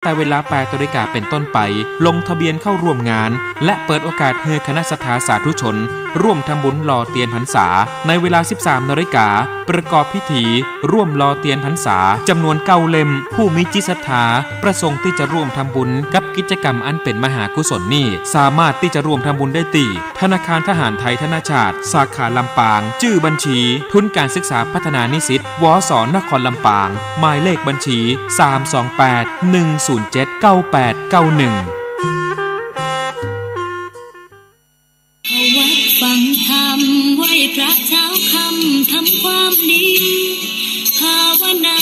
แต่เวลา8 นาฬิกาเป็นต้นไปลงทะเบียนเข้าร่วมงานและเปิดโอกาสให้คณะศรัทธาสาธุชนร่วมทำบุญหล่อเทียนพรรษาในเวลา 13 นาฬิกาประกอบพิธีร่วมหล่อเทียนพรรษาจำนวน9 เล่มผู้มีจิตศรัทธาประสงค์ที่จะร่วมทำบุญกับกิจกรรมอันเป็นมหากุศลนี้สามารถที่จะร่วมทำบุญได้ที่ธนาคารทหารไทยธนชาติสาขาลำปางชื่อบัญชีทุนการศึกษาพัฒนานิสิตวส.นครลำปางหมายเลขบัญชี328-107-9891เข้าวัดฟังธรรมไหว้พระเช้าค่ำทำความดีภาวนา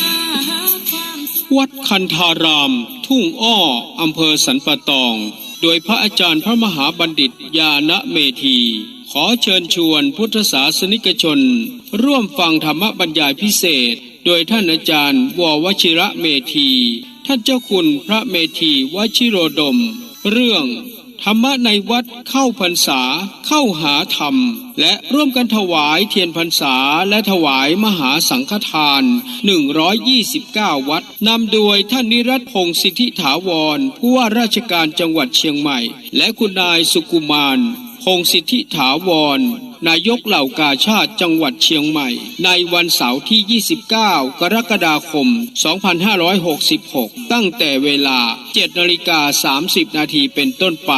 ความสุขวัดคันธารามทุ่งอ้ออำเภอสันปะตองโดยพระอาจารย์พระมหาบัณฑิตญาณเมธีขอเชิญชวนพุทธศาสนิกชนร่วมฟังธรรมบรรยายพิเศษโดยท่านอาจารย์ววชิระเมธีท่านเจ้าคุณพระเมธีวชิโรดมเรื่องธรรมะในวัดเข้าพรรษาเข้าหาธรรมและร่วมกันถวายเทียนพรรษาและถวายมหาสังฆทาน129วัดนำโดยท่านนิรัตน์พงษ์สิทธิถาวรผู้ว่าราชการจังหวัดเชียงใหม่และคุณนายสุกุมารพงษ์สิทธิถาวรนายกเหล่ากาชาติจังหวัดเชียงใหม่ในวันเสาร์ที่29กรกฎาคม2566ตั้งแต่เวลา 7:30 นาทีเป็นต้นไป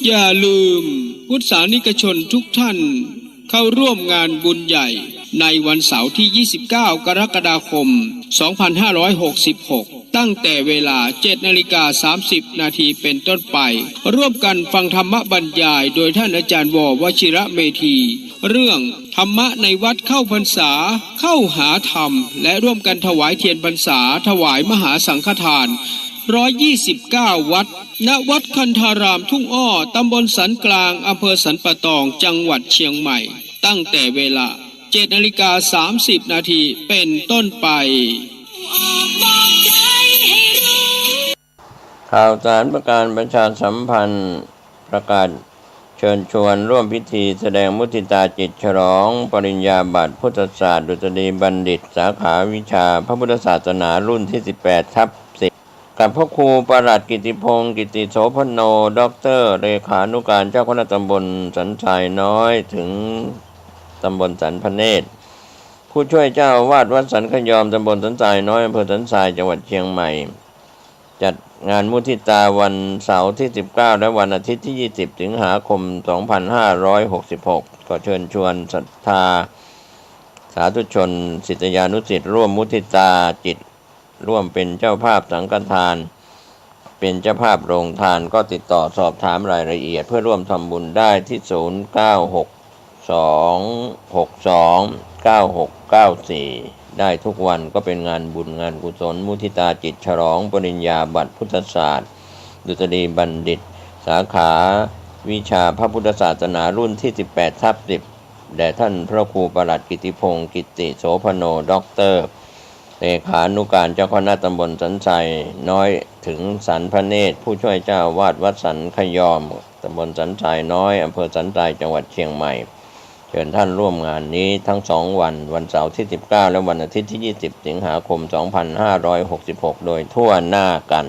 อย่าลืมพุทธศาสนิกชนทุกท่านเข้าร่วมงานบุญใหญ่ในวันเสาร์ที่29กรกฎาคม2566ตั้งแต่เวลา 7:30 นาทีเป็นต้นไปร่วมกันฟังธรรมบรรยายโดยท่านอาจารย์ววชิระเมธีเรื่องธรรมะในวัดเข้าพรรษาเข้าหาธรรมและร่วมกันถวายเทียนพรรษาถวายมหาสังฆทาน129วัดณวัดคันธารามทุ่งอ้อตำบลสันกลางอำเภอสันปะตองจังหวัดเชียงใหม่ตั้งแต่เวลา 7:30 นาทีเป็นต้นไปข่าวสารประการประชาสัมพันธ์ประกาศเชิญชวนร่วมพิธีแสดงมุทิตาจิตฉลองปริญญาบัตรพุทธศาสตร์ดุษฎีบัณฑิตสาขาวิชาพระพุทธศาสนารุ่นที่18/10กับพระครูประหลัดกิติพงศ์กิติโสพโนด็อกเตอร์เลขานุการเจ้าคณะตำบลสันทรายน้อยถึงตำบลสันพเนตรผู้ช่วยเจ้าอาวาสวัดสันขยอมตำบลสันทรายน้อยอำเภอสันทรายจังหวัดเชียงใหม่จัดงานมุทิตาวันเสาร์ที่19และวันอาทิตย์ที่20สิงหาคม2566ก็เชิญชวนศรัทธาสาธุชนศิษยานุศิษย์ร่วมมุทิตาจิตร่วมเป็นเจ้าภาพสังฆทานเป็นเจ้าภาพโรงทานก็ติดต่อสอบถามรายละเอียดเพื่อร่วมทำบุญได้ที่0962629694ได้ทุกวันก็เป็นงานบุญงานกุศลมุทิตาจิตฉลองปริญญาบัตรพุทธศาสตร์ดุษฎีบัณฑิตสาขาวิชาพระพุทธศาสนารุ่นที่18/10แด่ท่านพระครูประหลัดกิติพงศ์กิติโสพโนด็อกเตอร์เลขานุการเจ้าคณะตำบลสันทรายน้อยถึงสันพเนตรผู้ช่วยเจ้าอาวาสวัดสันขยอมตำบลสันทรายน้อยอำเภอสันทรายจังหวัดเชียงใหม่เชิญท่านร่วมงานนี้ทั้ง2วันวันเสาร์ที่19และวันอาทิตย์ที่20สิงหาคม2566โดยทั่วหน้ากัน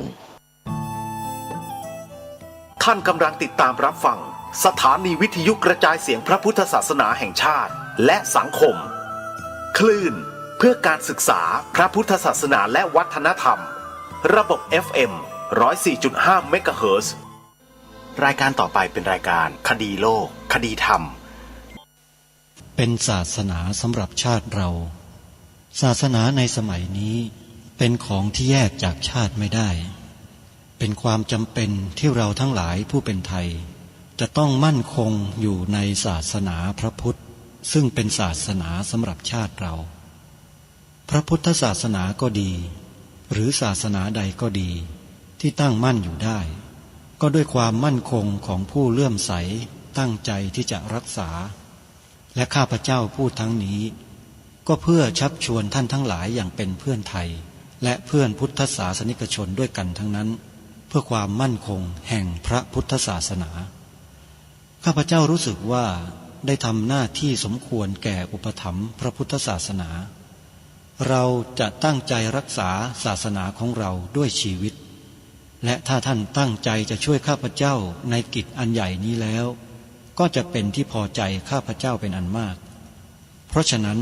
ท่านกำลังติดตามรับฟังสถานีวิทยุกระจายเสียงพระพุทธศาสนาแห่งชาติและสังคมคลื่นเพื่อการศึกษาพระพุทธศาสนาและวัฒนธรรมระบบ FM 104.5 เมกะเฮิรตซ์รายการต่อไปเป็นรายการคดีโลกคดีธรรมเป็นศาสนาสำหรับชาติเราศาสนาในสมัยนี้เป็นของที่แยกจากชาติไม่ได้เป็นความจำเป็นที่เราทั้งหลายผู้เป็นไทยจะต้องมั่นคงอยู่ในศาสนาพระพุทธซึ่งเป็นศาสนาสำหรับชาติเราพระพุทธศาสนาก็ดีหรือศาสนาใดก็ดีที่ตั้งมั่นอยู่ได้ก็ด้วยความมั่นคงของผู้เลื่อมใสตั้งใจที่จะรักษาและข้าพเจ้าพูดทั้งนี้ก็เพื่อชักชวนท่านทั้งหลายอย่างเป็นเพื่อนไทยและเพื่อนพุทธศาสนิกชนด้วยกันทั้งนั้นเพื่อความมั่นคงแห่งพระพุทธศาสนาข้าพเจ้ารู้สึกว่าได้ทำหน้าที่สมควรแก่อุปถัมภ์พระพุทธศาสนา เราจะตั้งใจรักษาศาสนาของเราด้วยชีวิตและถ้าท่านตั้งใจจะช่วยข้าพเจ้าในกิจอันใหญ่นี้แล้วก็จะเป็นที่พอใจข้าพเจ้าเป็นอันมากเพราะฉะนั้น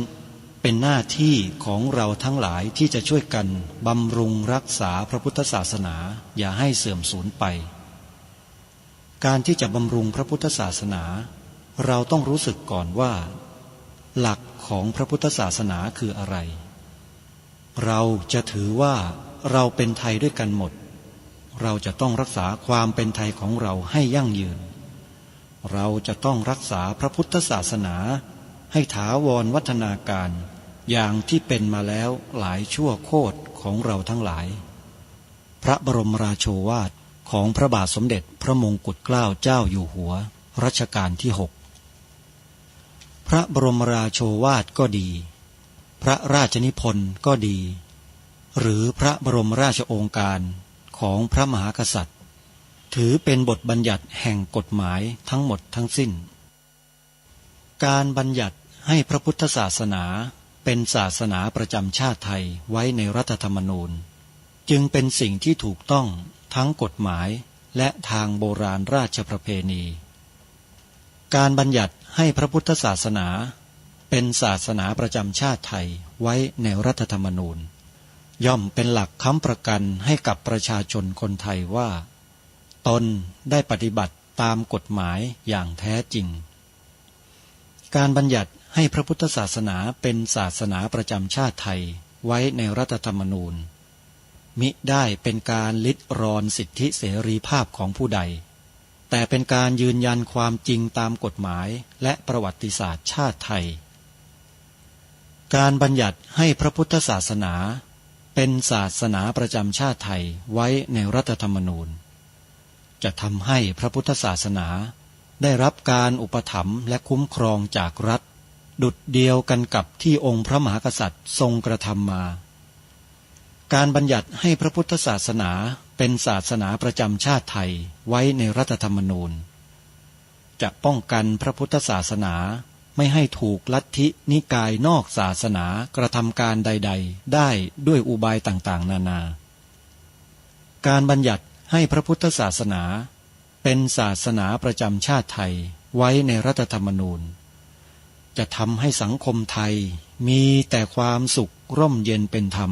เป็นหน้าที่ของเราทั้งหลายที่จะช่วยกันบำรุงรักษาพระพุทธศาสนาอย่าให้เสื่อมสูญไปการที่จะบำรุงพระพุทธศาสนาเราต้องรู้สึกก่อนว่าหลักของพระพุทธศาสนาคืออะไรเราจะถือว่าเราเป็นไทยด้วยกันหมดเราจะต้องรักษาความเป็นไทยของเราให้ยั่งยืนเราจะต้องรักษาพระพุทธศาสนาให้ถาวรวัฒนาการอย่างที่เป็นมาแล้วหลายชั่วโคตรของเราทั้งหลายพระบรมราโชวาทของพระบาทสมเด็จพระมงกุฎเกล้าเจ้าอยู่หัวรัชกาลที่ 6พระบรมราโชวาทก็ดีพระราชนิพนธ์ก็ดีหรือพระบรมราชโองการของพระมหากษัตริย์ถือเป็นบทบัญญัติแห่งกฎหมายทั้งหมดทั้งสิ้นการบัญญัติให้พระพุทธศาสนาเป็นศาสนาประจำชาติไทยไว้ในรัฐธรรมนูญจึงเป็นสิ่งที่ถูกต้องทั้งกฎหมายและทางโบราณราชประเพณีการบัญญัติให้พระพุทธศาสนาเป็นศาสนาประจำชาติไทยไว้ในรัฐธรรมนูญย่อมเป็นหลักค้ำประกันให้กับประชาชนคนไทยว่าตนได้ปฏิบัติตามกฎหมายอย่างแท้จริงการบัญญัติให้พระพุทธศาสนาเป็นศาสนาประจำชาติไทยไว้ในรัฐธรรมนูญมิได้เป็นการลิดรอนสิทธิเสรีภาพของผู้ใดแต่เป็นการยืนยันความจริงตามกฎหมายและประวัติศาสตร์ชาติไทยการบัญญัติให้พระพุทธศาสนาเป็นศาสนาประจำชาติไทยไว้ในรัฐธรรมนูญจะทำให้พระพุทธศาสนาได้รับการอุปถัมภ์และคุ้มครองจากรัฐดุจเดียวกันกับที่องค์พระมหากษัตริย์ทรงกระทำมาการบัญญัติให้พระพุทธศาสนาเป็นศาสนาประจำชาติไทยไว้ในรัฐธรรมนูญจะป้องกันพระพุทธศาสนาไม่ให้ถูกลัทธินิกายนอกศาสนากระทำการใดๆได้ด้วยอุบายต่างๆนานาการบัญญัติให้พระพุทธศาสนาเป็นศาสนาประจำชาติไทยไว้ในรัฐธรรมนูญจะทำให้สังคมไทยมีแต่ความสุขร่มเย็นเป็นธรรม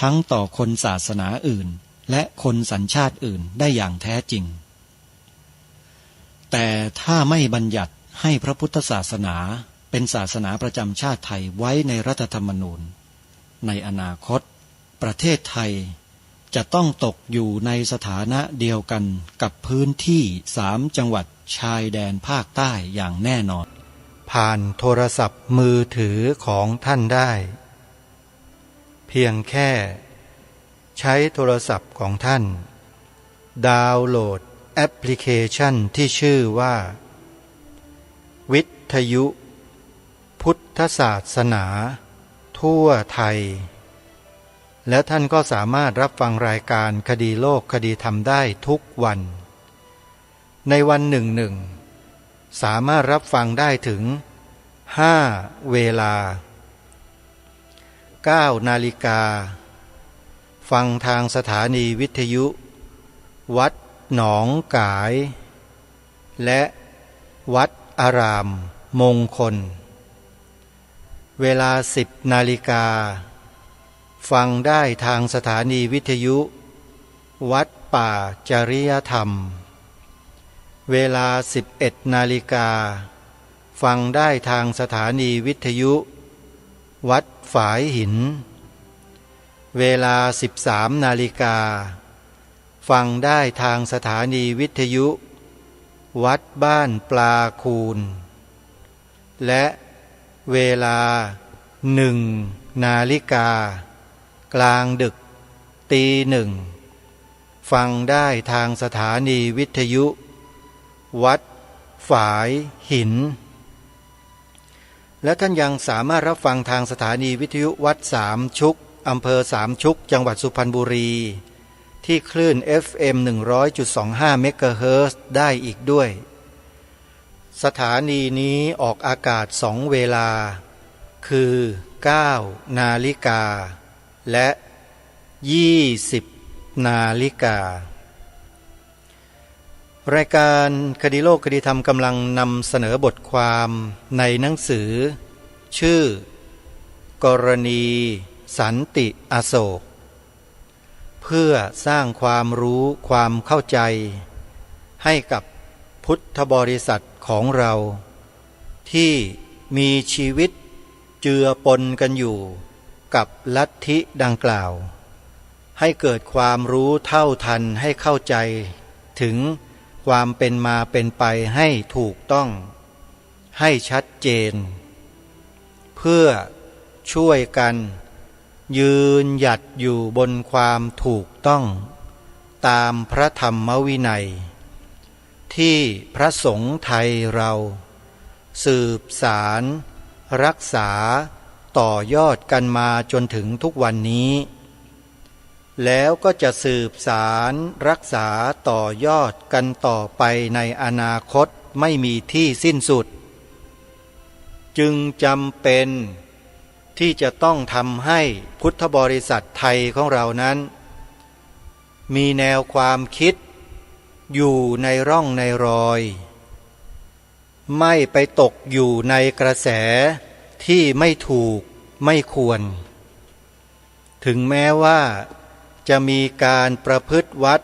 ทั้งต่อคนศาสนาอื่นและคนสัญชาติอื่นได้อย่างแท้จริงแต่ถ้าไม่บัญญัติให้พระพุทธศาสนาเป็นศาสนาประจำชาติไทยไว้ในรัฐธรรมนูญในอนาคตประเทศไทยจะต้องตกอยู่ในสถานะเดียวกันกับพื้นที่3 จังหวัดชายแดนภาคใต้อย่างแน่นอนผ่านโทรศัพท์มือถือของท่านได้เพียงแค่ใช้โทรศัพท์ของท่านดาวน์โหลดแอปพลิเคชันที่ชื่อว่าวิทยุพุทธศาสนาทั่วไทยและท่านก็สามารถรับฟังรายการคดีโลกคดีธรรมได้ทุกวันในวันหนึ่งสามารถรับฟังได้ถึง5 เวลา9 นาฬิกาฟังทางสถานีวิทยุวัดหนองกายและวัดอารามมงคลเวลา10 นาฬิกาฟังได้ทางสถานีวิทยุวัดป่าจริยธรรมเวลา11 นาฬิกาฟังได้ทางสถานีวิทยุวัดฝายหินเวลา13 นาฬิกาฟังได้ทางสถานีวิทยุวัดบ้านปลาคูนและเวลา1 นาฬิกากลางดึกตี 1ฟังได้ทางสถานีวิทยุวัดฝายหินและท่านยังสามารถรับฟังทางสถานีวิทยุวัดสามชุกอำเภอสามชุกจังหวัดสุพรรณบุรีที่คลื่น FM 100.25 เมกะเฮิรตซ์ได้อีกด้วยสถานีนี้ออกอากาศ2 เวลาคือ 19 นาฬิกาและ 20 นาฬิการายการคดีโลกคดีธรรมกำลังนำเสนอบทความในหนังสือชื่อกรณีสันติอโศกเพื่อสร้างความรู้ความเข้าใจให้กับพุทธบริษัทของเราที่มีชีวิตเจือปนกันอยู่กับลัทธิดังกล่าวให้เกิดความรู้เท่าทันให้เข้าใจถึงความเป็นมาเป็นไปให้ถูกต้องให้ชัดเจนเพื่อช่วยกันยืนหยัดอยู่บนความถูกต้องตามพระธรรมวินัยที่พระสงฆ์ไทยเราสืบสารรักษาต่อยอดกันมาจนถึงทุกวันนี้แล้วก็จะสืบสารรักษาต่อยอดกันต่อไปในอนาคตไม่มีที่สิ้นสุดจึงจำเป็นที่จะต้องทำให้พุทธบริษัทไทยของเรานั้นมีแนวความคิดอยู่ในร่องในรอยไม่ไปตกอยู่ในกระแสที่ไม่ถูกไม่ควรถึงแม้ว่าจะมีการประพฤติวัด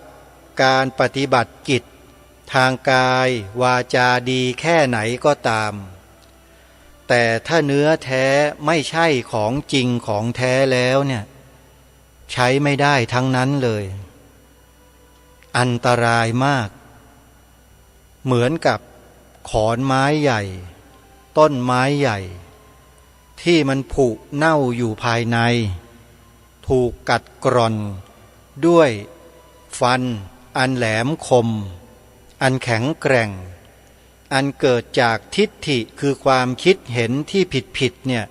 การปฏิบัติกิจทางกายวาจาดีแค่ไหนก็ตามแต่ถ้าเนื้อแท้ไม่ใช่ของจริงของแท้แล้วเนี่ยใช้ไม่ได้ทั้งนั้นเลยอันตรายมากเหมือนกับขอนไม้ใหญ่ต้นไม้ใหญ่ที่มันผุเน่าอยู่ภายในถูกกัดกร่อนด้วยฟันอันแหลมคมอันแข็งแกร่งอันเกิดจากทิฏฐิคือความคิดเห็นที่ผิดเนี่ย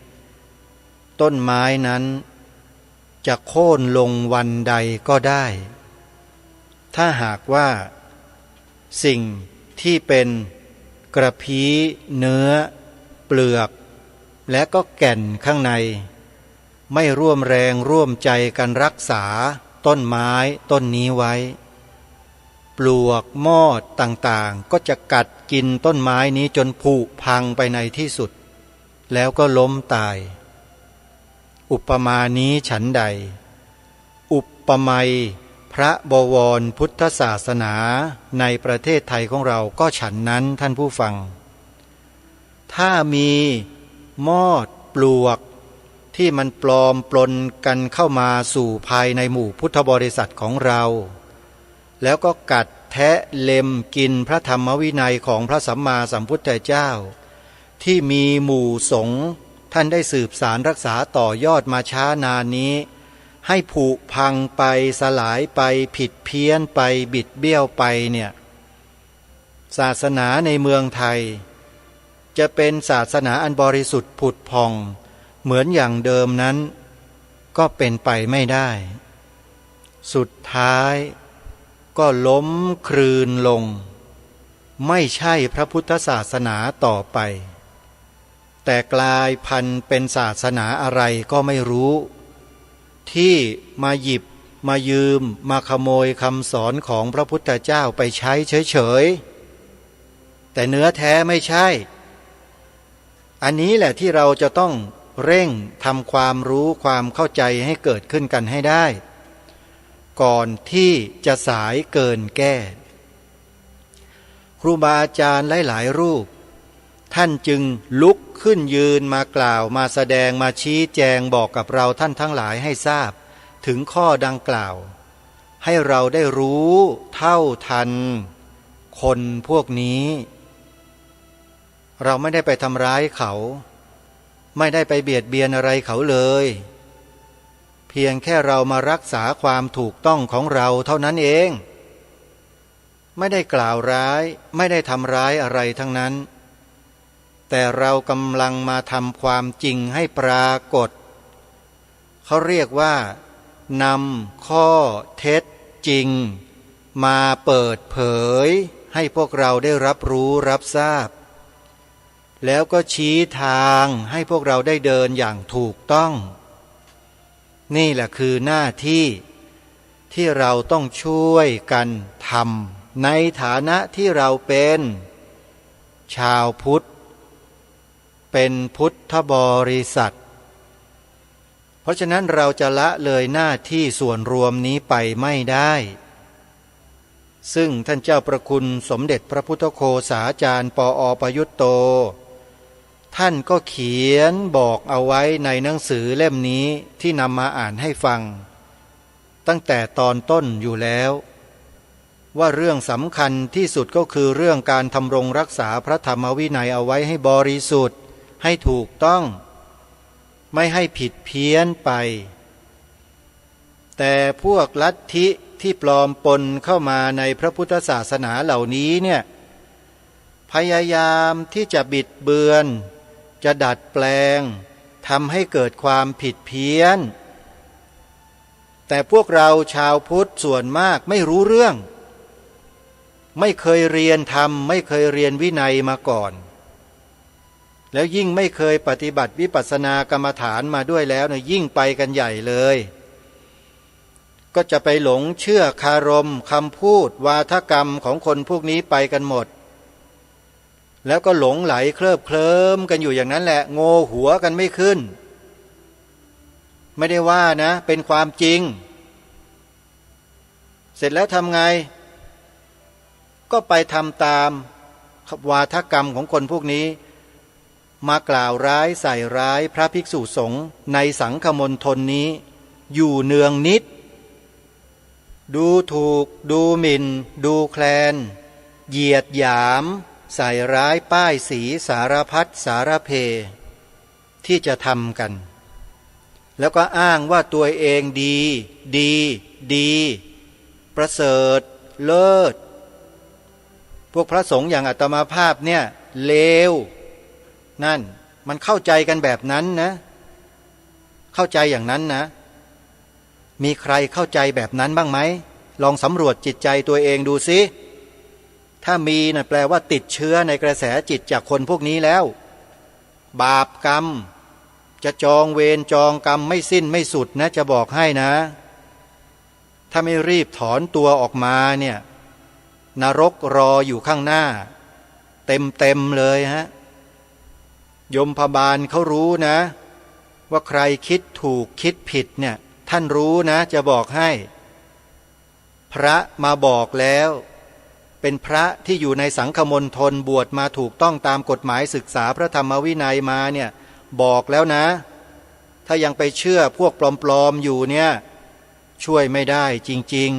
ต้นไม้นั้นจะโค่นลงวันใดก็ได้ถ้าหากว่าสิ่งที่เป็นกระพี้เนื้อเปลือกและก็แก่นข้างในไม่ร่วมแรงร่วมใจกันรักษาต้นไม้ต้นนี้ไว้ปลวกมอดต่างๆก็จะกัดกินต้นไม้นี้จนผุพังไปในที่สุดแล้วก็ล้มตายอุปมานี้ฉันใดอุปไมยพระบวรพุทธศาสนาในประเทศไทยของเราก็ฉันนั้นท่านผู้ฟังถ้ามีมอดปลวกที่มันปลอมปลนกันเข้ามาสู่ภายในหมู่พุทธบริษัทของเราแล้วก็กัดแทะเล็มกินพระธรรมวินัยของพระสัมมาสัมพุทธเจ้าที่มีหมู่สงฆ์ท่านได้สืบสารรักษาต่อยอดมาช้านานนี้ให้ผุพังไปสลายไปผิดเพี้ยนไปบิดเบี้ยวไปเนี่ยศาสนาในเมืองไทยจะเป็นศาสนาอันบริสุทธิ์ผุดผ่องเหมือนอย่างเดิมนั้นก็เป็นไปไม่ได้สุดท้ายก็ล้มคลืนลงไม่ใช่พระพุทธศาสนาต่อไปแต่กลายพันธุ์เป็นศาสนาอะไรก็ไม่รู้ที่มาหยิบมายืมมาขโมยคำสอนของพระพุทธเจ้าไปใช้เฉยๆแต่เนื้อแท้ไม่ใช่อันนี้แหละที่เราจะต้องเร่งทำความรู้ความเข้าใจให้เกิดขึ้นกันให้ได้ก่อนที่จะสายเกินแก้ครูบาอาจารย์หลายๆรูปท่านจึงลุกขึ้นยืนมากล่าวมาแสดงมาชี้แจงบอกกับเราท่านทั้งหลายให้ทราบถึงข้อดังกล่าวให้เราได้รู้เท่าทันคนพวกนี้เราไม่ได้ไปทำร้ายเขาไม่ได้ไปเบียดเบียนอะไรเขาเลยเพียงแค่เรามารักษาความถูกต้องของเราเท่านั้นเองไม่ได้กล่าวร้ายไม่ได้ทำร้ายอะไรทั้งนั้นแต่เรากำลังมาทำความจริงให้ปรากฏเขาเรียกว่านำข้อเท็จจริงมาเปิดเผยให้พวกเราได้รับรู้รับทราบ แล้วก็ชี้ทางให้พวกเราได้เดินอย่างถูกต้อง นี่แหละคือหน้าที่ที่เราต้องช่วยกันทำในฐานะที่เราเป็นชาวพุทธเป็นพุทธบริษัทเพราะฉะนั้นเราจะละเลยหน้าที่ส่วนรวมนี้ไปไม่ได้ซึ่งท่านเจ้าประคุณสมเด็จพระพุทธโฆษาจารย์ปอ.ประยุตโตท่านก็เขียนบอกเอาไว้ในหนังสือเล่มนี้ที่นำมาอ่านให้ฟังตั้งแต่ตอนต้นอยู่แล้วว่าเรื่องสำคัญที่สุดก็คือเรื่องการทำรงรักษาพระธรรมวินัยเอาไว้ให้บริสุทธิ์ให้ถูกต้องไม่ให้ผิดเพี้ยนไปแต่พวกลัทธิที่ปลอมปนเข้ามาในพระพุทธศาสนาเหล่านี้เนี่ยพยายามที่จะบิดเบือนจะดัดแปลงทำให้เกิดความผิดเพี้ยนแต่พวกเราชาวพุทธส่วนมากไม่รู้เรื่องไม่เคยเรียนธรรมไม่เคยเรียนวินัยมาก่อนแล้วยิ่งไม่เคยปฏิบัติวิปัสสนากรรมฐานมาด้วยแล้วเนี่ยยิ่งไปกันใหญ่เลยก็จะไปหลงเชื่อคารมคำพูดวาทกรรมของคนพวกนี้ไปกันหมดแล้วก็หลงไหลเคลิบเคลิ้มกันอยู่อย่างนั้นแหละโง่หัวกันไม่ขึ้นไม่ได้ว่านะเป็นความจริงเสร็จแล้วทำไงก็ไปทำตามวาทกรรมของคนพวกนี้มากล่าวร้ายใส่ร้ายพระภิกษุสงฆ์ในสังฆมณฑลนี้อยู่เนืองนิดดูถูกดูหมิ่นดูแคลนเหยียดหยามใส่ร้ายป้ายสีสารพัดสารเพที่จะทำกันแล้วก็อ้างว่าตัวเองดีประเสริฐเลิศพวกพระสงฆ์อย่างอาตมาภาพเนี่ยเลวนั่นมันเข้าใจกันแบบนั้นนะเข้าใจอย่างนั้นนะมีใครเข้าใจแบบนั้นบ้างไหมลองสำรวจจิตใจตัวเองดูสิถ้ามีนะแปลว่าติดเชื้อในกระแสจิตจากคนพวกนี้แล้วบาปกรรมจะจองเวรจองกรรมไม่สิ้นไม่สุดนะจะบอกให้นะถ้าไม่รีบถอนตัวออกมาเนี่ยนรกรออยู่ข้างหน้าเต็มเลยฮะยมพบาลเขารู้นะว่าใครคิดถูกคิดผิดเนี่ยท่านรู้นะจะบอกให้พระมาบอกแล้วเป็นพระที่อยู่ในสังฆมณฑลบวชมาถูกต้องตามกฎหมายศึกษาพระธรรมวินัยมาเนี่ยบอกแล้วนะถ้ายังไปเชื่อพวกปลอมๆอยู่เนี่ยช่วยไม่ได้จริง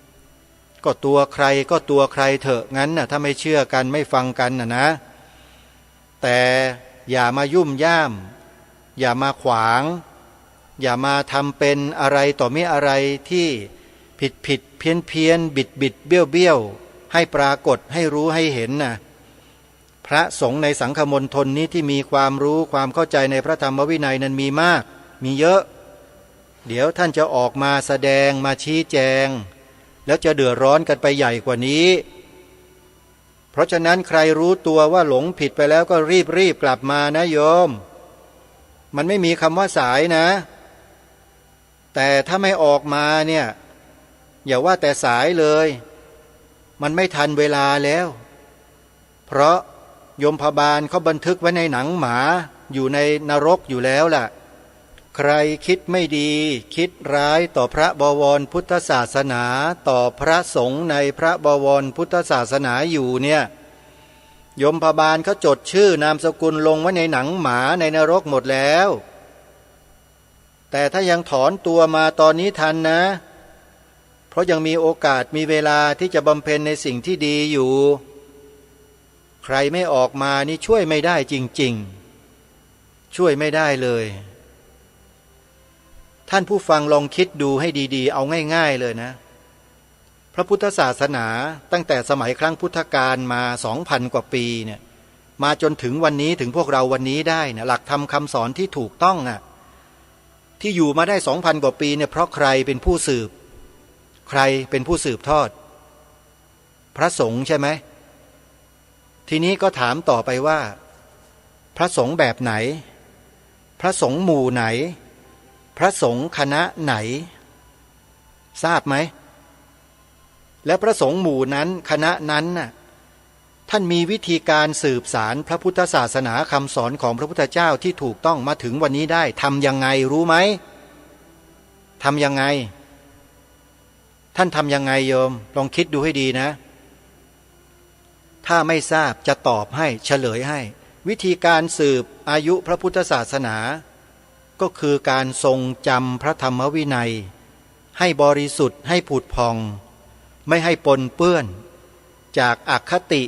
ๆก็ตัวใครก็ตัวใครเถอะงั้นน่ะถ้าไม่เชื่อกันไม่ฟังกันนะแต่อย่ามายุ่มย่ามอย่ามาขวางอย่ามาทำเป็นอะไรต่อมิอะไรที่ผิดเพี้ยนบิดเบี้ยวให้ปรากฏให้รู้ให้เห็นนะพระสงฆ์ในสังฆมณฑลนี้ที่มีความรู้ความเข้าใจในพระธรรมวินัยนั้นมีมากมีเยอะเดี๋ยวท่านจะออกมาแสดงมาชี้แจงแล้วจะเดือดร้อนกันไปใหญ่กว่านี้เพราะฉะนั้นใครรู้ตัวว่าหลงผิดไปแล้วก็รีบกลับมานะโยมมันไม่มีคำว่าสายนะแต่ถ้าไม่ออกมาเนี่ยอย่าว่าแต่สายเลยมันไม่ทันเวลาแล้วเพราะยมพบาลเขาบันทึกไว้ในหนังหมาอยู่ในนรกอยู่แล้วล่ะใครคิดไม่ดีคิดร้ายต่อพระบวรพุทธศาสนาต่อพระสงฆ์ในพระบวรพุทธศาสนาอยู่เนี่ยยมพบาลเขาจดชื่อนามสกุลลงไว้ในหนังหมาในนรกหมดแล้วแต่ถ้ายังถอนตัวมาตอนนี้ทันนะเพราะยังมีโอกาสมีเวลาที่จะบำเพ็ญในสิ่งที่ดีอยู่ใครไม่ออกมานี่ช่วยไม่ได้จริงๆช่วยไม่ได้เลยท่านผู้ฟังลองคิดดูให้ดีๆเอาง่ายๆเลยนะพระพุทธศาสนาตั้งแต่สมัยครั้งพุทธกาลมา 2,000 กว่าปีเนี่ยมาจนถึงวันนี้ถึงพวกเราวันนี้ได้นะหลักธรรมคำสอนที่ถูกต้องอ่ะที่อยู่มาได้ 2,000 กว่าปีเนี่ยเพราะใครเป็นผู้สืบใครเป็นผู้สืบทอดพระสงฆ์ใช่ไหมทีนี้ก็ถามต่อไปว่า พระสงฆ์แบบไหนพระสงฆ์หมู่ไหนพระสงฆ์คณะไหนทราบไหมและพระสงฆ์หมู่นั้นคณะนั้นน่ะท่านมีวิธีการสืบสารพระพุทธศาสนาคำสอนของพระพุทธเจ้าที่ถูกต้องมาถึงวันนี้ได้ทำยังไงรู้ไหมทำยังไงท่านทำยังไงโยมลองคิดดูให้ดีนะถ้าไม่ทราบจะตอบให้เฉลยให้วิธีการสืบอายุพระพุทธศาสนาก็คือการทรงจำพระธรรมวินัยให้บริสุทธิ์ให้ผุดพองไม่ให้ปนเปื้อนจากอคติ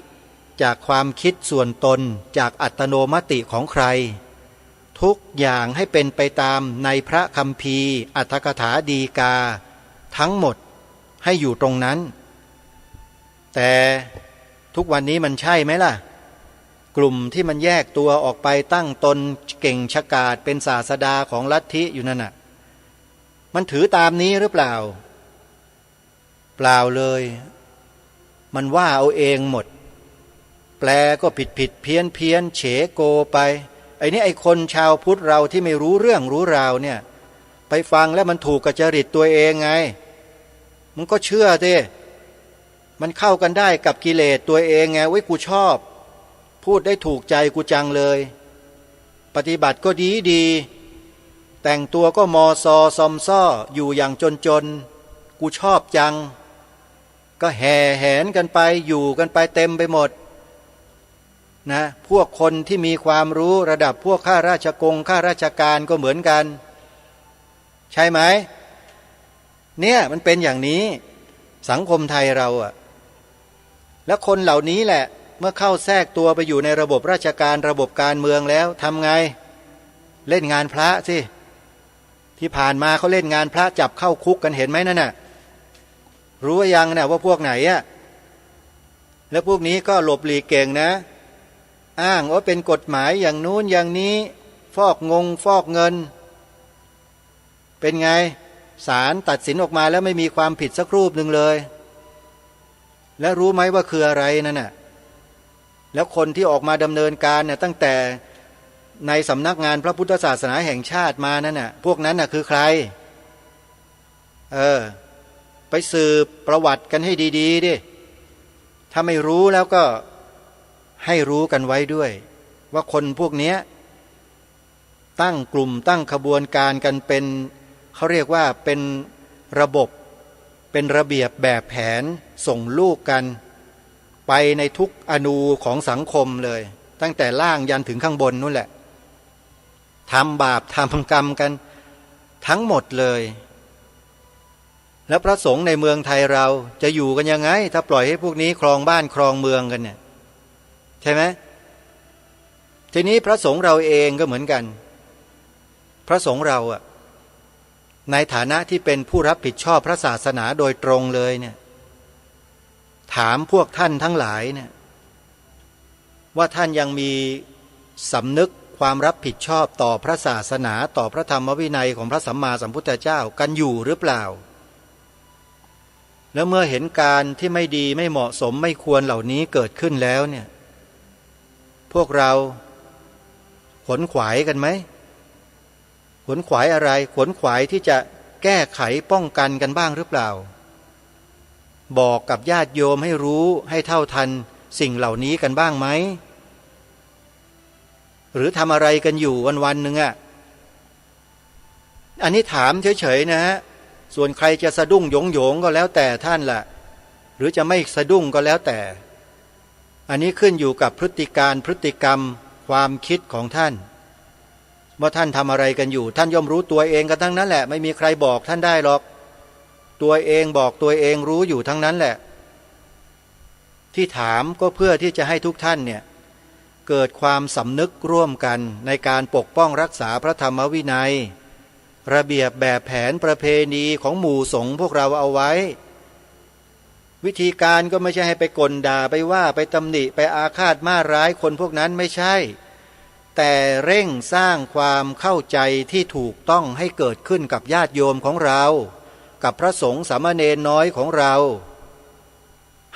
จากความคิดส่วนตนจากอัตโนมติของใครทุกอย่างให้เป็นไปตามในพระคัมภีร์อรรถกถาดีกาทั้งหมดให้อยู่ตรงนั้นแต่ทุกวันนี้มันใช่ไหมล่ะกลุ่มที่มันแยกตัวออกไปตั้งตนเก่งฉกาจเป็นศาสดาของลัทธิอยู่นั่นน่ะมันถือตามนี้หรือเปล่าเปล่าเลยมันว่าเอาเองหมดแปลก็ผิดเพี้ยนเฉโกไปไอ้นี่ไอ้คนชาวพุทธเราที่ไม่รู้เรื่องรู้ราวเนี่ยไปฟังแล้วมันถูกกับจริตตัวเองไงมันก็เชื่อเด้มันเข้ากันได้กับกิเลสตัวเองไงไว้กูชอบพูดได้ถูกใจกูจังเลยปฏิบัติก็ดีแต่งตัวก็มอซอซอมซ่ออยู่อย่างจนกูชอบจังก็แห่แหนกันไปอยู่กันไปเต็มไปหมดนะพวกคนที่มีความรู้ระดับพวกข้าราชการก็เหมือนกันใช่ไหมเนี่ยมันเป็นอย่างนี้สังคมไทยเราอะแล้วคนเหล่านี้แหละเมื่อเข้าแทรกตัวไปอยู่ในระบบราชการระบบการเมืองแล้วทำไงเล่นงานพระสิที่ผ่านมาเขาเล่นงานพระจับเข้าคุกกันเห็นไหมนั่นน่ะรู้ยังนะว่าพวกไหนอะแล้วพวกนี้ก็หลบหลีกเก่งนะอ้างว่าเป็นกฎหมายอย่างนู้นอย่างนี้ฟอกเงินเป็นไงศาลตัดสินออกมาแล้วไม่มีความผิดสักรูปหนึ่งเลยแล้วรู้ไหมว่าคืออะไรนั่นน่ะแล้วคนที่ออกมาดำเนินการเนี่ยตั้งแต่ในสำนักงานพระพุทธศาสนาแห่งชาติมานั่นน่ะพวกนั้นน่ะคือใครไปสืบประวัติกันให้ดีๆดิถ้าไม่รู้แล้วก็ให้รู้กันไว้ด้วยว่าคนพวกนี้ตั้งกลุ่มตั้งขบวนการกันเป็นเขาเรียกว่าเป็นระบบเป็นระเบียบแบบแผนส่งลูกกันไปในทุกอนูของสังคมเลยตั้งแต่ล่างยันถึงข้างบนนู่นแหละทำบาปทำกรรมกันทั้งหมดเลยแล้วพระสงฆ์ในเมืองไทยเราจะอยู่กันยังไงถ้าปล่อยให้พวกนี้ครองบ้านครองเมืองกันเนี่ยใช่ไหมทีนี้พระสงฆ์เราเองก็เหมือนกันพระสงฆ์เราอะในฐานะที่เป็นผู้รับผิดชอบพระศาสนาโดยตรงเลยเนี่ยถามพวกท่านทั้งหลายเนี่ยว่าท่านยังมีสำนึกความรับผิดชอบต่อพระศาสนาต่อพระธรรมวินัยของพระสัมมาสัมพุทธเจ้ากันอยู่หรือเปล่าแล้วเมื่อเห็นการที่ไม่ดีไม่เหมาะสมไม่ควรเหล่านี้เกิดขึ้นแล้วเนี่ยพวกเราขวนขวายกันไหมขวนขวายอะไรขวนขวายที่จะแก้ไขป้องกันกันบ้างหรือเปล่าบอกกับญาติโยมให้รู้ให้เท่าทันสิ่งเหล่านี้กันบ้างไหมหรือทำอะไรกันอยู่วันๆหนึ่งอ่ะอันนี้ถามเฉยๆนะฮะส่วนใครจะสะดุ้งโยงก็แล้วแต่ท่านล่ะหรือจะไม่สะดุ้งก็แล้วแต่อันนี้ขึ้นอยู่กับพฤติการพฤติกรรมความคิดของท่านว่าท่านทำอะไรกันอยู่ท่านย่อมรู้ตัวเองกันทั้งนั้นแหละไม่มีใครบอกท่านได้หรอกตัวเองบอกตัวเองรู้อยู่ทั้งนั้นแหละที่ถามก็เพื่อที่จะให้ทุกท่านเนี่ยเกิดความสำนึกร่วมกันในการปกป้องรักษาพระธรรมวินัยระเบียบแบบแผนประเพณีของหมู่สงฆ์พวกเราเอาไว้วิธีการก็ไม่ใช่ให้ไปกลด่าไปว่าไปตำหนิไปอาฆาตมาร้ายคนพวกนั้นไม่ใช่แต่เร่งสร้างความเข้าใจที่ถูกต้องให้เกิดขึ้นกับญาติโยมของเรากับพระสงฆ์สามเณรน้อยของเรา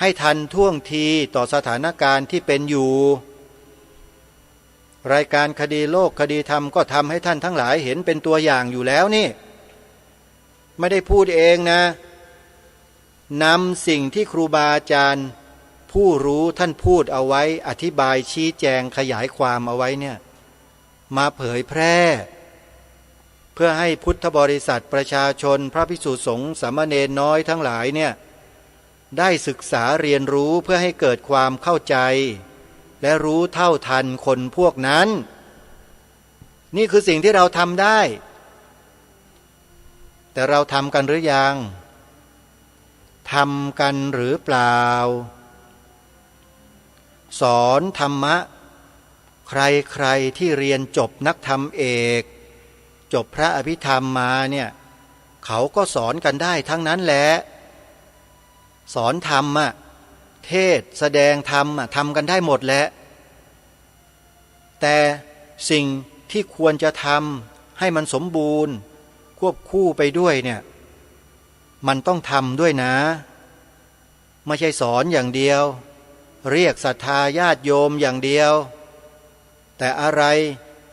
ให้ทันท่วงทีต่อสถานการณ์ที่เป็นอยู่ รายการคดีโลกคดีธรรมก็ทำให้ท่านทั้งหลายเห็นเป็นตัวอย่างอยู่แล้วนี่ไม่ได้พูดเองนะนำสิ่งที่ครูบาอาจารย์ผู้รู้ท่านพูดเอาไว้อธิบายชี้แจงขยายความเอาไว้เนี่ยมาเผยแพร่เพื่อให้พุทธบริษัทประชาชนพระภิกษุสงฆ์สามเณรน้อยทั้งหลายเนี่ยได้ศึกษาเรียนรู้เพื่อให้เกิดความเข้าใจและรู้เท่าทันคนพวกนั้นนี่คือสิ่งที่เราทำได้แต่เราทำกันหรือยังทำกันหรือเปล่าสอนธรรมะใครๆที่เรียนจบนักธรรมเอกจบพระอภิธรรมมาเนี่ยเขาก็สอนกันได้ทั้งนั้นแหละสอนธรรมอะเทศแสดงธรรมอะทำกันได้หมดแหละแต่สิ่งที่ควรจะทำให้มันสมบูรณ์ควบคู่ไปด้วยเนี่ยมันต้องทำด้วยนะไม่ใช่สอนอย่างเดียวเรียกศรัทธาญาติโยมอย่างเดียวแต่อะไร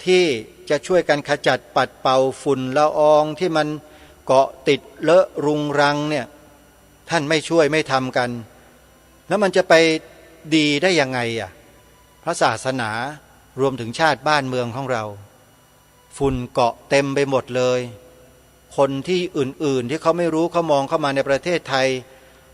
ที่จะช่วยกันขจัดปัดเป่าฝุ่นละอองที่มันเกาะติดเลอะรุงรังเนี่ยท่านไม่ช่วยไม่ทำกันแล้วมันจะไปดีได้ยังไงอ่ะพระศาสนารวมถึงชาติบ้านเมืองของเราฝุ่นเกาะเต็มไปหมดเลยคนที่อื่นๆที่เขาไม่รู้เขามองเข้ามาในประเทศไทย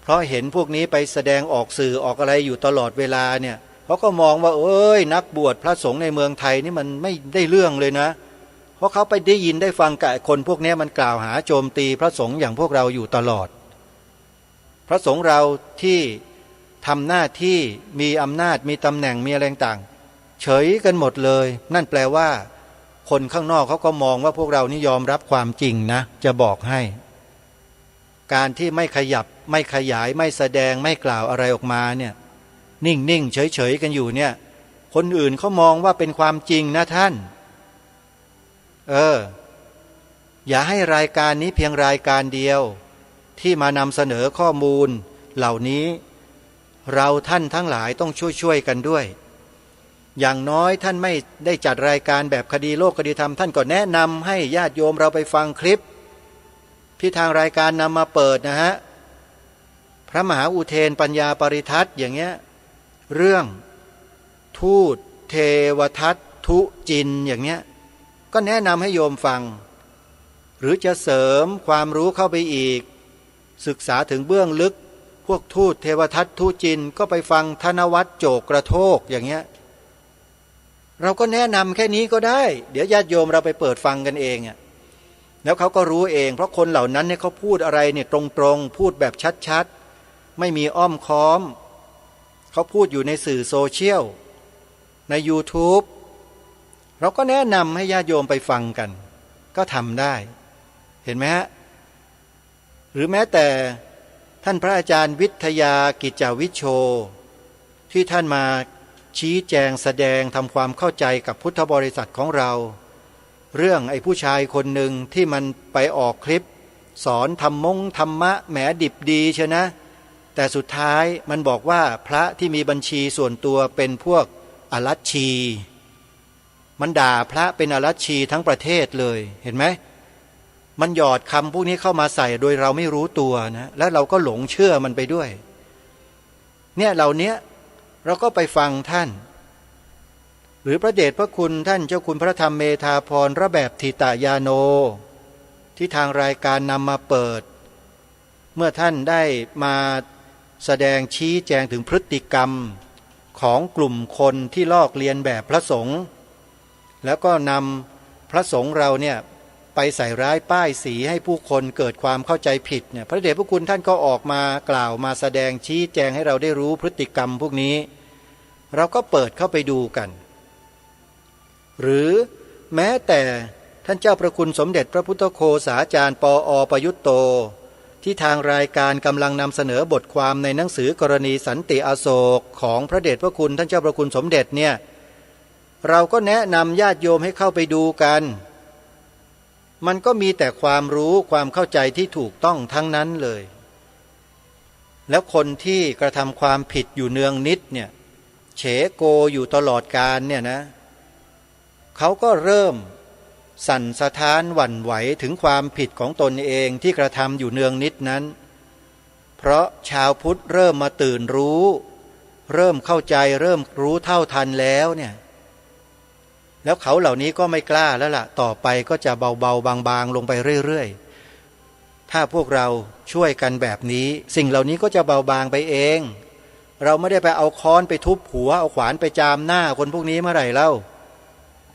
เพราะเห็นพวกนี้ไปแสดงออกสื่อออกอะไรอยู่ตลอดเวลาเนี่ยเขาก็มองว่าเอ้ยนักบวชพระสงฆ์ในเมืองไทยนี่มันไม่ได้เรื่องเลยนะเพราะเขาไปได้ยินได้ฟังกับคนพวกนี้มันกล่าวหาโจมตีพระสงฆ์อย่างพวกเราอยู่ตลอดพระสงฆ์เราที่ทำหน้าที่มีอำนาจมีตำแหน่งมีอะไรต่างเฉยกันหมดเลยนั่นแปลว่าคนข้างนอกเขาก็มองว่าพวกเรานี่ยอมรับความจริงนะจะบอกให้การที่ไม่ขยับไม่ขยายไม่แสดงไม่กล่าวอะไรออกมาเนี่ยนิ่งๆเฉยๆกันอยู่เนี่ยคนอื่นเขามองว่าเป็นความจริงนะท่านอย่าให้รายการนี้เพียงรายการเดียวที่มานำเสนอข้อมูลเหล่านี้เราท่านทั้งหลายต้องช่วยกันด้วยอย่างน้อยท่านไม่ได้จัดรายการแบบคดีโลกคดีธรรมท่านก็แนะนำให้ญาติโยมเราไปฟังคลิปที่ทางรายการนำมาเปิดนะฮะพระมหาอุเทนปัญญาปริทัศน์อย่างเงี้ยเรื่องทูตเทวทัตทุจินอย่างเงี้ยก็แนะนำให้โยมฟังหรือจะเสริมความรู้เข้าไปอีกศึกษาถึงเบื้องลึกพวกทูตเทวทัตทุจินก็ไปฟังธนวัฒน์โจกกระโทกอย่างเงี้ยเราก็แนะนำแค่นี้ก็ได้เดี๋ยวญาติโยมเราไปเปิดฟังกันเองอ่ะแล้วเขาก็รู้เองเพราะคนเหล่านั้นเนี่ยเขาพูดอะไรเนี่ยตรงๆพูดแบบชัดๆไม่มีอ้อมค้อมเขาพูดอยู่ในสื่อโซเชียลใน YouTube เราก็แนะนำให้ญาติโยมไปฟังกันก็ทำได้เห็นไหมฮะหรือแม้แต่ท่านพระอาจารย์วิทยากิจจาวิโชที่ท่านมาชี้แจงแสดงทำความเข้าใจกับพุทธบริษัทของเราเรื่องไอ้ผู้ชายคนหนึ่งที่มันไปออกคลิปสอนธรรมะแหมดิบดีเชนะแต่สุดท้ายมันบอกว่าพระที่มีบัญชีส่วนตัวเป็นพวกอรัชชีมันด่าพระเป็นอรัชชีทั้งประเทศเลยเห็นไหมมันหยอดคำพวกนี้เข้ามาใส่โดยเราไม่รู้ตัวนะแล้วเราก็หลงเชื่อมันไปด้วยเนี่ยเหล่านี้เราก็ไปฟังท่านหรือพระเดชพระคุณท่านเจ้าคุณพระธรรมเมธาภรณ์ระแบบทิตายาโนที่ทางรายการนำมาเปิดเมื่อท่านได้มาแสดงชี้แจงถึงพฤติกรรมของกลุ่มคนที่ลอกเลียนแบบพระสงฆ์แล้วก็นำพระสงฆ์เราเนี่ยไปใส่ร้ายป้ายสีให้ผู้คนเกิดความเข้าใจผิดเนี่ยพระเดชพระคุณท่านก็ออกมากล่าวมาแสดงชี้แจงให้เราได้รู้พฤติกรรมพวกนี้เราก็เปิดเข้าไปดูกันหรือแม้แต่ท่านเจ้าพระคุณสมเด็จพระพุทธโฆษาจารย์ปอ.ประยุตโตที่ทางรายการกำลังนำเสนอบทความในหนังสือกรณีสันติอโศกของพระเดชพระคุณท่านเจ้าพระคุณสมเด็จเนี่ยเราก็แนะนำญาติโยมให้เข้าไปดูกันมันก็มีแต่ความรู้ความเข้าใจที่ถูกต้องทั้งนั้นเลยแล้วคนที่กระทำความผิดอยู่เนืองนิดเนี่ยเฉโกอยู่ตลอดกาลเนี่ยนะ เขาก็เริ่มสั่นสะท้านหวั่นไหวถึงความผิดของตนเองที่กระทำอยู่เนืองนิดนั้นเพราะชาวพุทธเริ่มมาตื่นรู้เริ่มเข้าใจเริ่มรู้เท่าทันแล้วเนี่ยแล้วเขาเหล่านี้ก็ไม่กล้าแล้วล่ะต่อไปก็จะเบาๆบางๆลงไปเรื่อยๆถ้าพวกเราช่วยกันแบบนี้สิ่งเหล่านี้ก็จะเบาบางไปเองเราไม่ได้ไปเอาค้อนไปทุบหัวเอาขวานไปจามหน้าคนพวกนี้เมื่อไหร่เล่า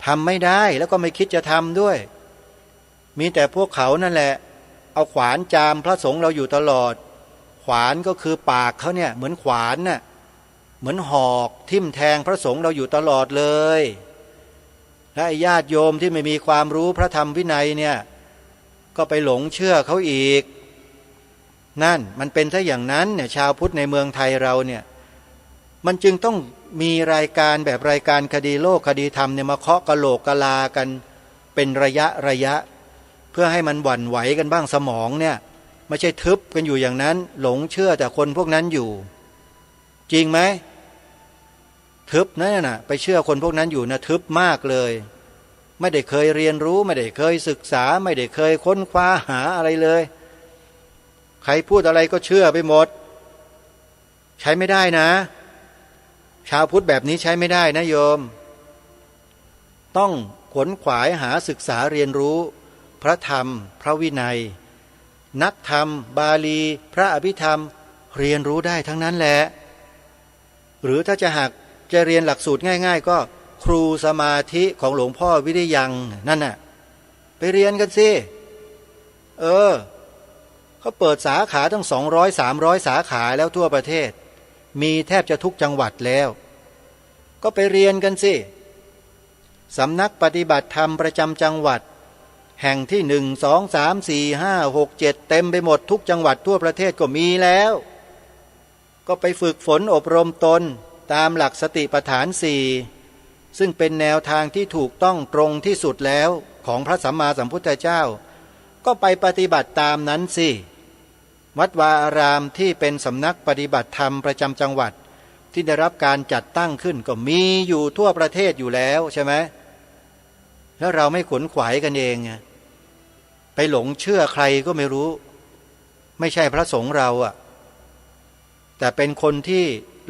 ทำไม่ได้แล้วก็ไม่คิดจะทำด้วยมีแต่พวกเขานั่นแหละเอาขวานจามพระสงฆ์เราอยู่ตลอดขวานก็คือปากเขาเนี่ยเหมือนขวานน่ะเหมือนหอกทิ่มแทงพระสงฆ์เราอยู่ตลอดเลยและไอ้ญาติโยมที่ไม่มีความรู้พระธรรมวินัยเนี่ยก็ไปหลงเชื่อเขาอีกนั่นมันเป็นซะอย่างนั้นเนี่ยชาวพุทธในเมืองไทยเราเนี่ยมันจึงต้องมีรายการแบบรายการคดีโลกคดีธรรมเนี่ยมาเคาะกะโหลกกะลากันเป็นระยะเพื่อให้มันหวั่นไหวกันบ้างสมองเนี่ยไม่ใช่ทึบกันอยู่อย่างนั้นหลงเชื่อแต่คนพวกนั้นอยู่จริงไหมทึบนั่นน่ะไปเชื่อคนพวกนั้นอยู่นะทึบมากเลยไม่ได้เคยเรียนรู้ไม่ได้เคยศึกษาไม่ได้เคยค้นคว้าหาอะไรเลยใครพูดอะไรก็เชื่อไปหมดใช้ไม่ได้นะชาวพุทธแบบนี้ใช้ไม่ได้นะโยมต้องขวนขวายหาศึกษาเรียนรู้พระธรรมพระวินัยนักธรรมบาลีพระอภิธรรมเรียนรู้ได้ทั้งนั้นแหละหรือถ้าจะหากจะเรียนหลักสูตรง่ายๆก็ครูสมาธิของหลวงพ่อวิริยังนั่นน่ะไปเรียนกันสิเขาเปิดสาขาตั้ง200-300 สาขาแล้วทั่วประเทศมีแทบจะทุกจังหวัดแล้วก็ไปเรียนกันสิสำนักปฏิบัติธรรมประจำจังหวัดแห่งที่1 2 3 4 5 6 7เต็มไปหมดทุกจังหวัดทั่วประเทศก็มีแล้วก็ไปฝึกฝนอบรมตนตามหลักสติปัฏฐาน4ซึ่งเป็นแนวทางที่ถูกต้องตรงที่สุดแล้วของพระสัมมาสัมพุทธเจ้าก็ไปปฏิบัติตามนั้นสิวัดวาอารามที่เป็นสำนักปฏิบัติธรรมประจำจังหวัดที่ได้รับการจัดตั้งขึ้นก็มีอยู่ทั่วประเทศอยู่แล้วใช่ไหมแล้วเราไม่ขวนขวายกันเองไปหลงเชื่อใครก็ไม่รู้ไม่ใช่พระสงฆ์เราแต่เป็นคนที่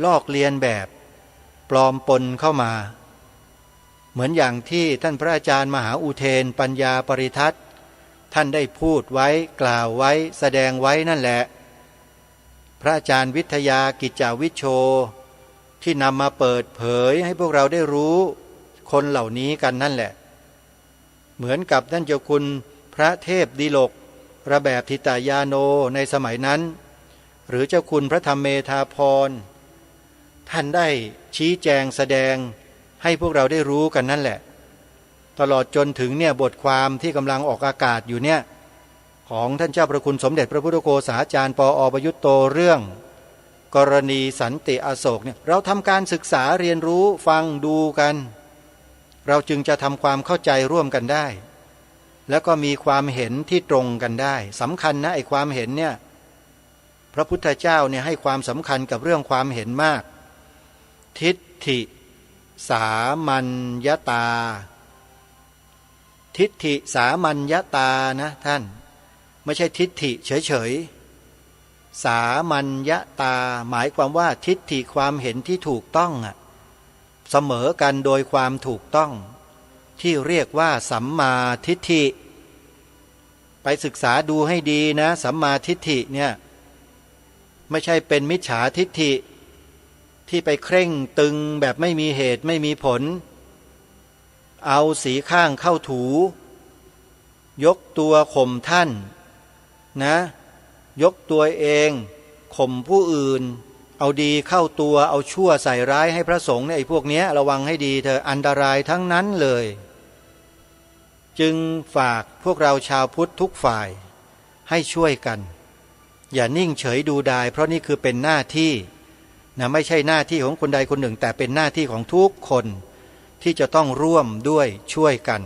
ลอกเลียนแบบปลอมปนเข้ามาเหมือนอย่างที่ท่านพระอาจารย์มหาอุเทนปัญญาปริทัศน์ท่านได้พูดไว้กล่าวไว้แสดงไว้นั่นแหละพระอาจารย์วิทยากิจจาวิชโชที่นำมาเปิดเผยให้พวกเราได้รู้คนเหล่านี้กันนั่นแหละเหมือนกับท่านเจ้าคุณพระเทพดิลกระแบบทิตายาโนในสมัยนั้นหรือเจ้าคุณพระธรรมเมธาพรท่านได้ชี้แจงแสดงให้พวกเราได้รู้กันนั่นแหละตลอดจนถึงเนี่ยบทความที่กำลังออกอากาศอยู่เนี่ยของท่านเจ้าพระคุณสมเด็จพระพุทธโฆษาจารย์ปอประยุตโตเรื่องกรณีสันติอโศกเนี่ยเราทำการศึกษาเรียนรู้ฟังดูกันเราจึงจะทำความเข้าใจร่วมกันได้แล้วก็มีความเห็นที่ตรงกันได้สำคัญนะไอ้ความเห็นเนี่ยพระพุทธเจ้าเนี่ยให้ความสำคัญกับเรื่องความเห็นมากทิฏฐิสามัญญตาทิฏฐิสามัญญตานะท่านไม่ใช่ทิฏฐิเฉยๆสามัญญตาหมายความว่าทิฏฐิความเห็นที่ถูกต้องเสมอกันโดยความถูกต้องที่เรียกว่าสัมมาทิฏฐิไปศึกษาดูให้ดีนะสัมมาทิฏฐิเนี่ยไม่ใช่เป็นมิจฉาทิฏฐิที่ไปเคร่งตึงแบบไม่มีเหตุไม่มีผลเอาสีข้างเข้าถูยกตัวข่มท่านนะยกตัวเองข่มผู้อื่นเอาดีเข้าตัวเอาชั่วใส่ร้ายให้พระสงฆ์เนี่ยไอ้พวกเนี้ยระวังให้ดีเธออันตรายทั้งนั้นเลยจึงฝากพวกเราชาวพุทธทุกฝ่ายให้ช่วยกันอย่านิ่งเฉยดูดายเพราะนี่คือเป็นหน้าที่นะไม่ใช่หน้าที่ของคนใดคนหนึ่งแต่เป็นหน้าที่ของทุกคนที่จะต้องร่วมด้วยช่วยกัน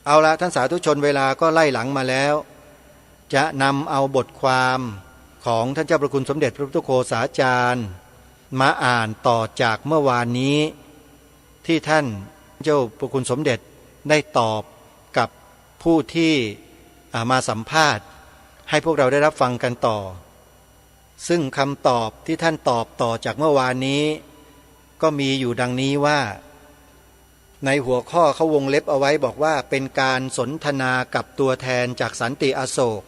เอาละท่านสาธุชนเวลาก็ไล่หลังมาแล้วจะนำเอาบทความของท่านเจ้าพระคุณสมเด็จพระพุทธโฆษาจารย์มาอ่านต่อจากเมื่อวานนี้ที่ท่าน เจ้าพระคุณสมเด็จได้ตอบกับผู้ที่มาสัมภาษณ์ให้พวกเราได้รับฟังกันต่อซึ่งคำตอบที่ท่านตอบต่อจากเมื่อวานนี้ก็มีอยู่ดังนี้ว่าในหัวข้อเขาวงเล็บเอาไว้บอกว่าเป็นการสนทนากับตัวแทนจากสันติอโศก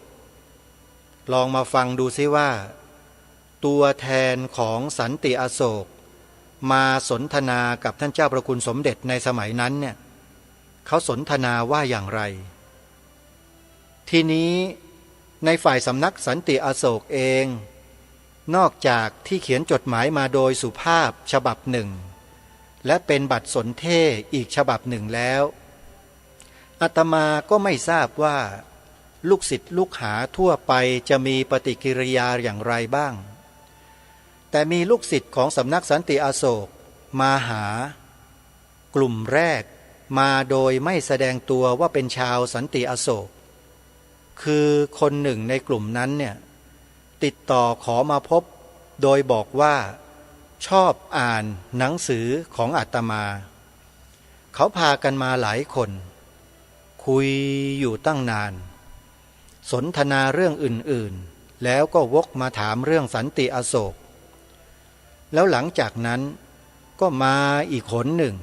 ลองมาฟังดูซิว่าตัวแทนของสันติอโศกมาสนทนากับท่านเจ้าพระคุณสมเด็จในสมัยนั้นเนี่ยเขาสนทนาว่าอย่างไรทีนี้ในฝ่ายสำนักสันติอโศกเองนอกจากที่เขียนจดหมายมาโดยสุภาพฉบับหนึ่งและเป็นบัตรสนเทศอีกฉบับหนึ่งแล้วอาตมาก็ไม่ทราบว่าลูกศิษย์ลูกหาทั่วไปจะมีปฏิกิริยาอย่างไรบ้างแต่มีลูกศิษย์ของสำนักสันติอโศกมาหากลุ่มแรกมาโดยไม่แสดงตัวว่าเป็นชาวสันติอโศกคือคนหนึ่งในกลุ่มนั้นเนี่ยติดต่อขอมาพบโดยบอกว่าชอบอ่านหนังสือของอาตมาเขาพากันมาหลายคนคุยอยู่ตั้งนานสนทนาเรื่องอื่นๆแล้วก็วกมาถามเรื่องสันติอโศกแล้วหลังจากนั้นก็มาอีกหนหนึ่ง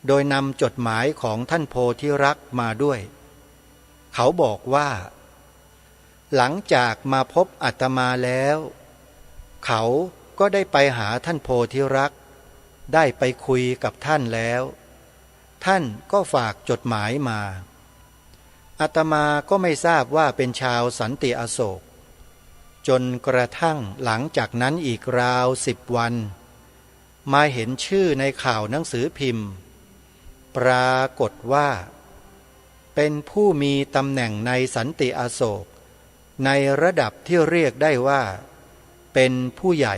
โดยนำจดหมายของท่านโพธิรักษ์มาด้วยเขาบอกว่าหลังจากมาพบอาตมาแล้วเขาก็ได้ไปหาท่านโพธิรักษ์ได้ไปคุยกับท่านแล้วท่านก็ฝากจดหมายมาอาตมาก็ไม่ทราบว่าเป็นชาวสันติอโศกจนกระทั่งหลังจากนั้นอีกราว10 วันมาเห็นชื่อในข่าวหนังสือพิมพ์ปรากฏว่าเป็นผู้มีตำแหน่งในสันติอโศกในระดับที่เรียกได้ว่าเป็นผู้ใหญ่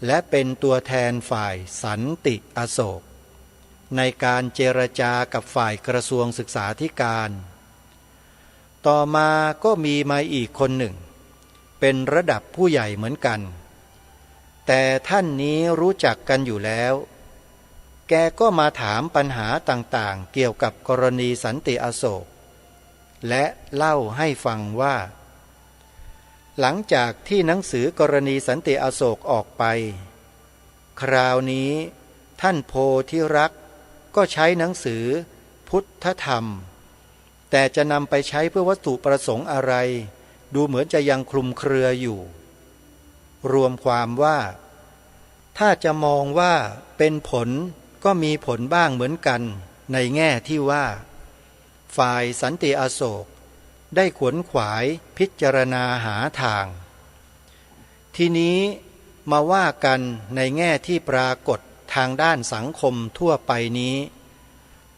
และเป็นตัวแทนฝ่ายสันติอโศกในการเจรจากับฝ่ายกระทรวงศึกษาธิการต่อมาก็มีมาอีกคนหนึ่งเป็นระดับผู้ใหญ่เหมือนกันแต่ท่านนี้รู้จักกันอยู่แล้วแกก็มาถามปัญหาต่างๆเกี่ยวกับกรณีสันติอโศกและเล่าให้ฟังว่าหลังจากที่หนังสือกรณีสันติอโศกออกไปคราวนี้ท่านโพธิรักษ์ก็ใช้หนังสือพุทธธรรมแต่จะนำไปใช้เพื่อวัตถุประสงค์อะไรดูเหมือนจะยังคลุมเครืออยู่รวมความว่าถ้าจะมองว่าเป็นผลก็มีผลบ้างเหมือนกันในแง่ที่ว่าฝ่ายสันติอโศกได้ขวนขวายพิจารณาหาทางทีนี้มาว่ากันในแง่ที่ปรากฏทางด้านสังคมทั่วไปนี้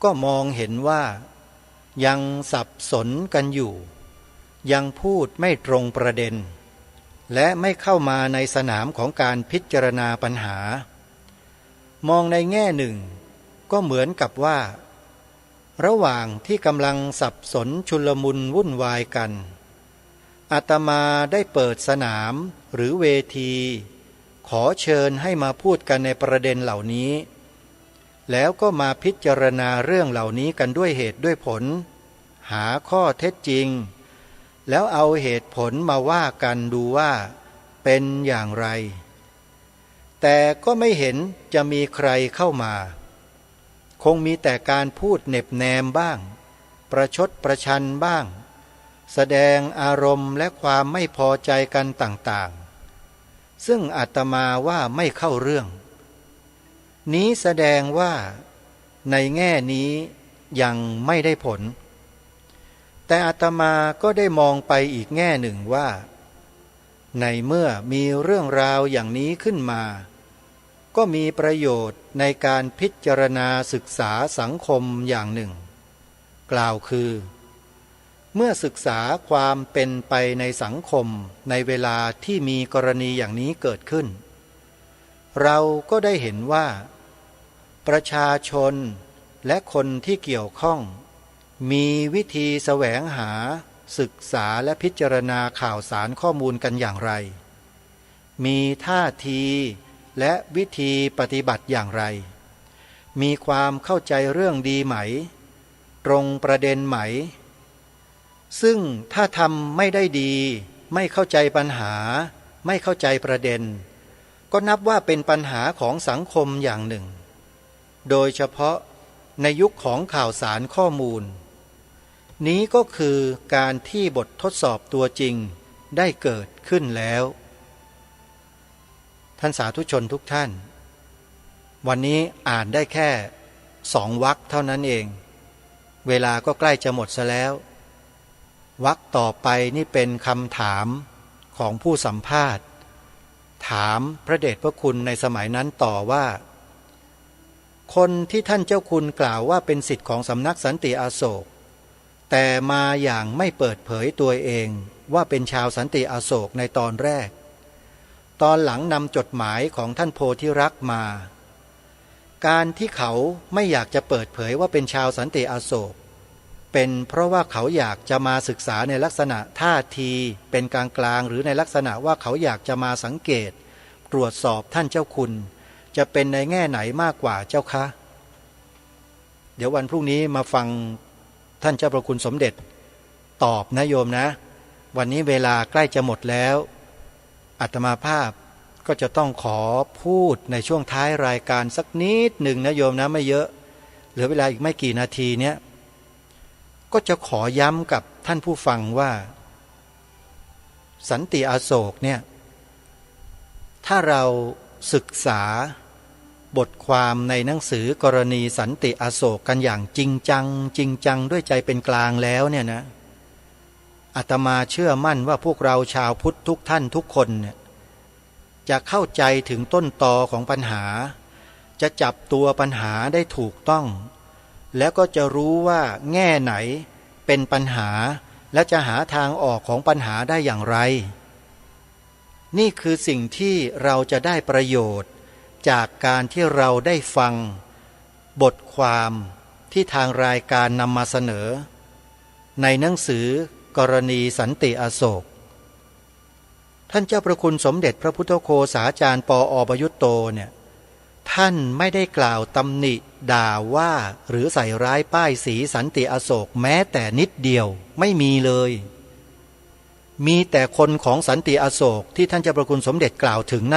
ก็มองเห็นว่ายังสับสนกันอยู่ยังพูดไม่ตรงประเด็นและไม่เข้ามาในสนามของการพิจารณาปัญหามองในแง่หนึ่งก็เหมือนกับว่าระหว่างที่กำลังสับสนชุลมุนวุ่นวายกันอาตมาได้เปิดสนามหรือเวทีขอเชิญให้มาพูดกันในประเด็นเหล่านี้แล้วก็มาพิจารณาเรื่องเหล่านี้กันด้วยเหตุด้วยผลหาข้อเท็จจริงแล้วเอาเหตุผลมาว่ากันดูว่าเป็นอย่างไรแต่ก็ไม่เห็นจะมีใครเข้ามาคงมีแต่การพูดเหน็บแนมบ้างประชดประชันบ้างแสดงอารมณ์และความไม่พอใจกันต่างๆซึ่งอาตมาว่าไม่เข้าเรื่องนี้แสดงว่าในแง่นี้ยังไม่ได้ผลแต่อาตมาก็ได้มองไปอีกแง่หนึ่งว่าในเมื่อมีเรื่องราวอย่างนี้ขึ้นมาก็มีประโยชน์ในการพิจารณาศึกษาสังคมอย่างหนึ่งกล่าวคือเมื่อศึกษาความเป็นไปในสังคมในเวลาที่มีกรณีอย่างนี้เกิดขึ้นเราก็ได้เห็นว่าประชาชนและคนที่เกี่ยวข้องมีวิธีแสวงหาศึกษาและพิจารณาข่าวสารข้อมูลกันอย่างไรมีท่าทีและวิธีปฏิบัติอย่างไร มีความเข้าใจเรื่องดีไหมตรงประเด็นไหมซึ่งถ้าทำไม่ได้ดีไม่เข้าใจปัญหาไม่เข้าใจประเด็นก็นับว่าเป็นปัญหาของสังคมอย่างหนึ่งโดยเฉพาะในยุคของข่าวสารข้อมูลนี้ก็คือการที่บททดสอบตัวจริงได้เกิดขึ้นแล้วท่านสาธุชนทุกท่านวันนี้อ่านได้แค่2 วรรคเท่านั้นเองเวลาก็ใกล้จะหมดซะแล้ววรรคต่อไปนี่เป็นคำถามของผู้สัมภาษณ์ถามพระเดชพระคุณในสมัยนั้นต่อว่าคนที่ท่านเจ้าคุณกล่าวว่าเป็นศิษย์ของสำนักสันติอโศกแต่มาอย่างไม่เปิดเผยตัวเองว่าเป็นชาวสันติอโศกในตอนแรกตอนหลังนำจดหมายของท่านโพธิรักษ์มาการที่เขาไม่อยากจะเปิดเผยว่าเป็นชาวสันติอโศกเป็นเพราะว่าเขาอยากจะมาศึกษาในลักษณะท่าทีเป็นกลางหรือในลักษณะว่าเขาอยากจะมาสังเกตตรวจสอบท่านเจ้าคุณจะเป็นในแง่ไหนมากกว่าเจ้าคะเดี๋ยววันพรุ่งนี้มาฟังท่านเจ้าประคุณสมเด็จตอบนะโยมนะวันนี้เวลาใกล้จะหมดแล้วอาตมาภาพก็จะต้องขอพูดในช่วงท้ายรายการสักนิดหนึ่งนะโยมนะไม่เยอะเหลือเวลาอีกไม่กี่นาทีเนี้ยก็จะขอย้ำกับท่านผู้ฟังว่าสันติอโศกเนี่ยถ้าเราศึกษาบทความในหนังสือกรณีสันติอโศกกันอย่างจริงจังด้วยใจเป็นกลางแล้วเนี่ยนะอาตมาเชื่อมั่นว่าพวกเราชาวพุทธทุกท่านทุกคนเนี่ยจะเข้าใจถึงต้นตอของปัญหาจะจับตัวปัญหาได้ถูกต้องแล้วก็จะรู้ว่าแง่ไหนเป็นปัญหาและจะหาทางออกของปัญหาได้อย่างไรนี่คือสิ่งที่เราจะได้ประโยชน์จากการที่เราได้ฟังบทความที่ทางรายการนำมาเสนอในหนังสือกรณีสันติอโศกท่านเจ้าประคุณสมเด็จพระพุทธโฆษาจารย์ปอ.ประยุตโตเนี่ยท่านไม่ได้กล่าวตำหนิด่าว่าหรือใส่ร้ายป้ายสีสันติอโศกแม้แต่นิดเดียวไม่มีเลยมีแต่คนของสันติอโศกที่ท่านเจ้าประคุณสมเด็จกล่าวถึงนั่น